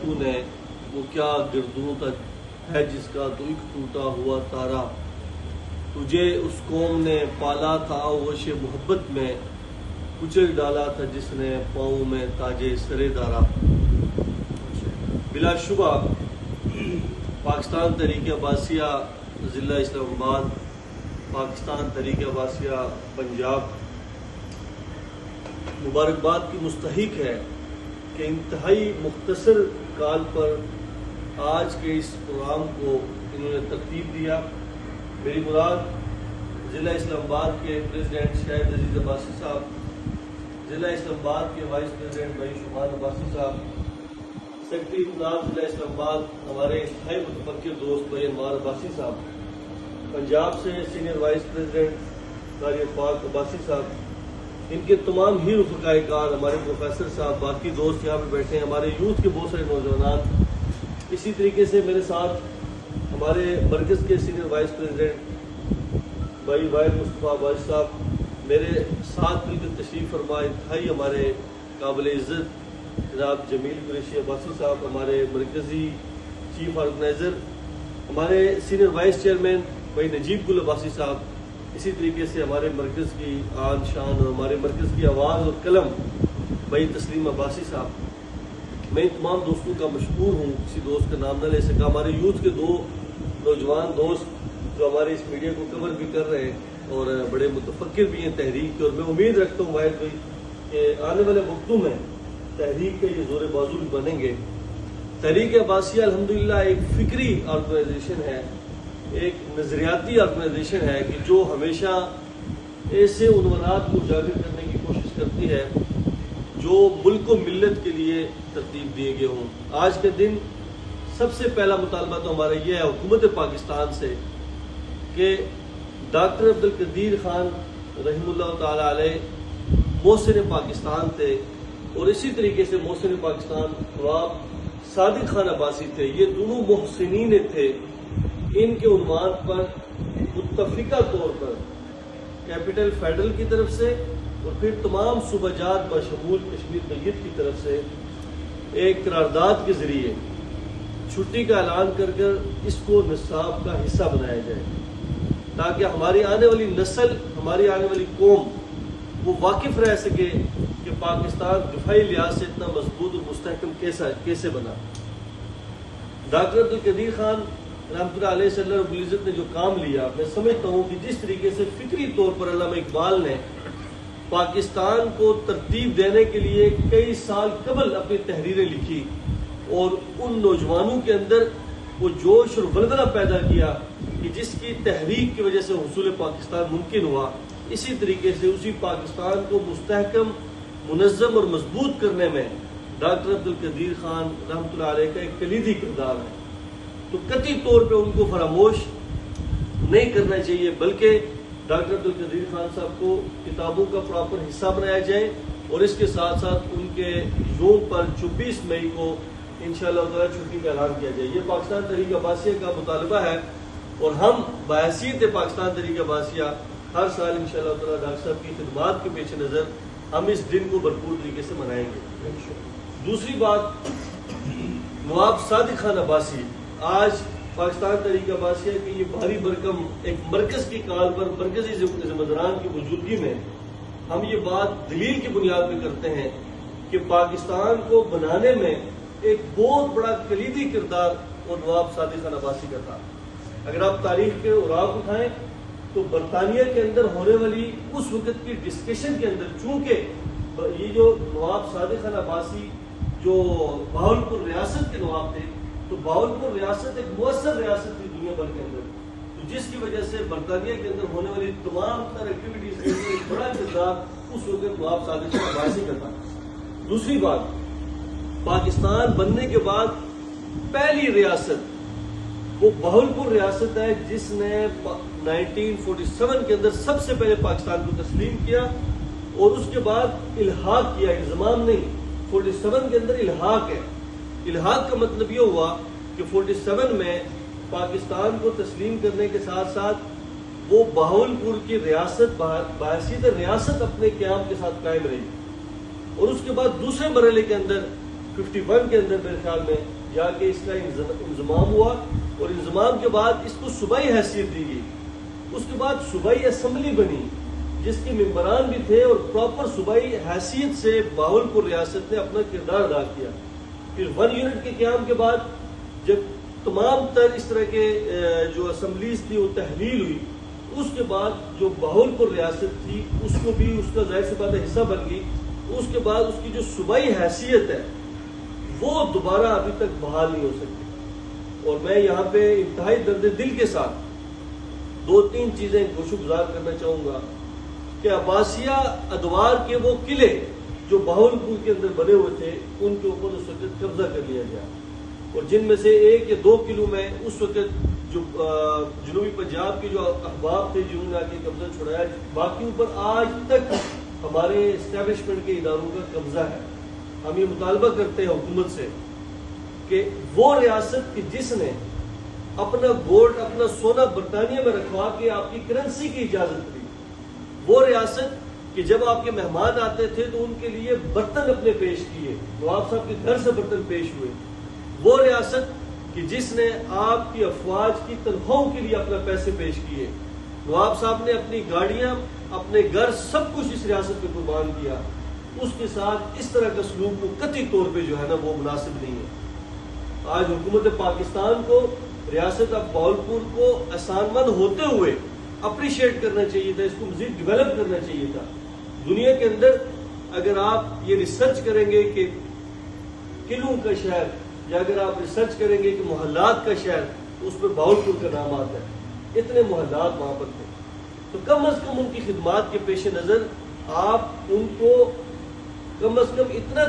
تو نے وہ کیا گردوں تک ہے جس کا تو ایک ٹوٹا ہوا تارا، تجھے اس قوم نے پالا تھا آغوش محبت میں، کچل ڈالا تھا جس نے پاؤں میں تاج سر دارا۔ بلا شبہ پاکستان تحریک عباسیہ ضلع اسلام آباد، پاکستان تحریک عباسیہ پنجاب مبارکباد کی مستحق ہے کہ انتہائی مختصر کال پر آج کے اس پروگرام کو انہوں نے ترتیب دیا۔ میری مراد ضلع اسلام آباد کے پریزیڈنٹ شاہد عزیز عباسی صاحب، ضلع اسلام آباد کے وائس پریزیڈنٹ بھائی شمال عباسی صاحب، سیکرٹری انقلاب ضلع اسلام آباد ہمارے انتہائی متفکر دوست بھائی انوار عباسی صاحب، پنجاب سے سینئر وائس پریزیڈنٹ قاری پاک عباسی صاحب، ان کے تمام ہی رفقائے کار، ہمارے پروفیسر صاحب، باقی دوست یہاں پہ بیٹھے ہیں، ہمارے یوتھ کے بہت سارے نوجوانان، اسی طریقے سے میرے ساتھ ہمارے مرکز کے سینئر وائس پریزیڈنٹ بھائی واحد مصطفیٰ عباسی صاحب، میرے ساتھ مل کر تشریف فرما انتہائی ہمارے قابل عزت جناب جمیل قریشی عباسی صاحب، ہمارے مرکزی چیف آرگنائزر، ہمارے سینئر وائس چیئرمین بھائی نجیب گل عباسی صاحب، اسی طریقے سے ہمارے مرکز کی آن شان اور ہمارے مرکز کی آواز اور قلم بھائی تسلیم عباسی صاحب، میں ان تمام دوستوں کا مشکور ہوں، کسی دوست کا نام نہ لے سکا۔ ہمارے یوتھ کے دو نوجوان دوست جو ہمارے اس میڈیا کو کور بھی کر رہے ہیں اور بڑے متفکر بھی ہیں تحریک کے، اور میں امید رکھتا ہوں واحد بھائی کہ آنے والے وقتوں میں تحریک کے یہ زور بازو بھی بنیں گے۔ تحریک عباسیہ الحمدللہ ایک فکری آرگنائزیشن ہے، ایک نظریاتی آرگنائزیشن ہے کہ جو ہمیشہ ایسے عنوانات کو اجاگر کرنے کی کوشش کرتی ہے جو ملک و ملت کے لیے ترتیب دیے گئے ہوں۔ آج کے دن سب سے پہلا مطالبہ تو ہمارا یہ ہے حکومت پاکستان سے کہ ڈاکٹر عبدالقدیر خان رحمہ اللہ تعالی علیہ محسن پاکستان تھے، اور اسی طریقے سے محسن پاکستان نواب صادق خان عباسی تھے، یہ دونوں محسنین تھے۔ ان کے عنوان پر متفقہ طور پر کیپٹل فیڈرل کی طرف سے اور پھر تمام صوبہ جات بشمول کشمیر میت کی طرف سے ایک قرارداد کے ذریعے چھٹی کا اعلان کر اس کو نصاب کا حصہ بنایا جائے، تاکہ ہماری آنے والی نسل، ہماری آنے والی قوم وہ واقف رہ سکے کہ پاکستان دفاعی لحاظ سے اتنا مضبوط اور مستحکم کیسے بنا۔ ڈاکٹر عبدالقدیر خان رحمۃ اللہ علیہ صلی اللہ رب العزت نے جو کام لیا، میں سمجھتا ہوں کہ جس طریقے سے فکری طور پر علامہ اقبال نے پاکستان کو ترتیب دینے کے لیے کئی سال قبل اپنی تحریریں لکھی اور ان نوجوانوں کے اندر وہ جوش اور ولولہ پیدا کیا کہ جس کی تحریک کی وجہ سے حصول پاکستان ممکن ہوا، اسی طریقے سے اسی پاکستان کو مستحکم، منظم اور مضبوط کرنے میں ڈاکٹر عبدالقدیر خان رحمۃ اللہ علیہ کا ایک کلیدی کردار ہے۔ تو قطعی طور پہ ان کو فراموش نہیں کرنا چاہیے، بلکہ ڈاکٹر عبدالقدیر خان صاحب کو کتابوں کا پراپر حصہ بنایا جائے، اور اس کے ساتھ ساتھ ان کے یوم پر 24 مئی کو انشاءاللہ تعالی چھٹی کا اعلان کیا جائے۔ یہ پاکستان تحریک عباسیہ کا مطالبہ ہے، اور ہم بحیثیت پاکستان تحریک عباسیہ ہر سال انشاءاللہ تعالی ڈاکٹر صاحب کی خدمات کے پیش نظر ہم اس دن کو بھرپور طریقے سے منائیں گے۔ دوسری بات، نواب صادق خان عباسی آج پاکستان تحریک عباسیہ کی یہ بھاری بھرکم ایک مرکز کی کال پر مرکزی ذمہ داران کی موجودگی میں ہم یہ بات دلیل کی بنیاد پہ کرتے ہیں کہ پاکستان کو بنانے میں ایک بہت بڑا کلیدی کردار اور نواب صادق خان عباسی کا تھا۔ اگر آپ تاریخ کے اوراق اٹھائیں تو برطانیہ کے اندر ہونے والی اس وقت کی ڈسکشن کے اندر، چونکہ یہ جو نواب صادق خان عباسی جو بہاولپور ریاست کے نواب تھے، تو بہاولپور ریاست ایک مؤثر ریاست تھی دنیا بھر کے اندر، تو جس کی وجہ سے برطانیہ کے اندر ہونے والی تمام تر ایکٹیویٹیز کے لیے ایک بڑا کردار اس وقت نواب صادق خان عباسی کا تھا۔ دوسری بات، پاکستان بننے کے بعد پہلی ریاست وہ بہاولپور ریاست ہے جس نے 1947 کے اندر سب سے پہلے پاکستان کو تسلیم کیا، اور اس کے بعد الحاق کیا، انضمام نہیں، 47 کے اندر الحاق ہے۔ الحاق کا مطلب یہ ہوا کہ 47 میں پاکستان کو تسلیم کرنے کے ساتھ ساتھ وہ بہاولپور کی ریاست بحیثیت ریاست اپنے قیام کے ساتھ قائم رہی، اور اس کے بعد دوسرے مرحلے کے اندر 51 کے اندر میرے خیال میں جا کے اس کا انضمام ہوا، اور انضمام کے بعد اس کو صوبائی حیثیت دی گئی۔ اس کے بعد صوبائی اسمبلی بنی جس کے ممبران بھی تھے، اور پراپر صوبائی حیثیت سے بہاولپور ریاست نے اپنا کردار ادا کیا۔ پھر 1 یونٹ کے قیام کے بعد جب تمام تر اس طرح کے جو اسمبلیز تھی وہ تحلیل ہوئی، اس کے بعد جو بہاولپور ریاست تھی اس کو بھی اس کا ظاہر سی بات ہے حصہ بن گئی۔ اس کے بعد اس کی جو صوبائی حیثیت ہے وہ دوبارہ ابھی تک بحال نہیں ہو سکتی۔ اور میں یہاں پہ انتہائی درد دل کے ساتھ 2-3 چیزیں گوشہ گزار کرنا چاہوں گا کہ عباسیہ ادوار کے وہ قلعے جو بہاولپور کے اندر بنے ہوئے تھے ان کے اوپر اس وقت قبضہ کر لیا گیا، اور جن میں سے 1 یا 2 قلعوں میں اس وقت جو جنوبی پنجاب کے جو احباب تھے جنہوں نے آ کے قبضہ چھڑایا، باقیوں پر آج تک ہمارے اسٹیبلشمنٹ کے اداروں کا قبضہ ہے۔ ہم یہ مطالبہ کرتے ہیں حکومت سے کہ وہ ریاست کی جس نے اپنا گولڈ، اپنا سونا برطانیہ میں رکھوا کے آپ کی کرنسی کی اجازت دی، وہ ریاست کہ جب آپ کے مہمان آتے تھے تو ان کے لیے برتن اپنے پیش کیے، نواب صاحب کے گھر سے برتن پیش ہوئے، وہ ریاست کہ جس نے آپ کی افواج کی تنخواہوں کے لیے اپنا پیسے پیش کیے، نواب صاحب نے اپنی گاڑیاں، اپنے گھر، سب کچھ اس ریاست پہ قربان کیا، اس کے ساتھ اس طرح کا سلوک کو قطعی طور پہ جو ہے نا وہ مناسب نہیں ہے۔ آج حکومت پاکستان کو ریاست آف بہاولپور کو احسان مند ہوتے ہوئے اپریشیٹ کرنا چاہیے تھا، اس کو مزید ڈیولپ کرنا چاہیے تھا۔ دنیا کے اندر اگر آپ یہ ریسرچ کریں گے کہ قلعوں کا شہر، یا اگر آپ ریسرچ کریں گے کہ محلات کا شہر، تو اس پہ بہاولپور کا نام آتا ہے۔ اتنے محلات وہاں پر تھے، تو کم از کم ان کی خدمات کے پیش نظر آپ ان کو کم از کم اتنا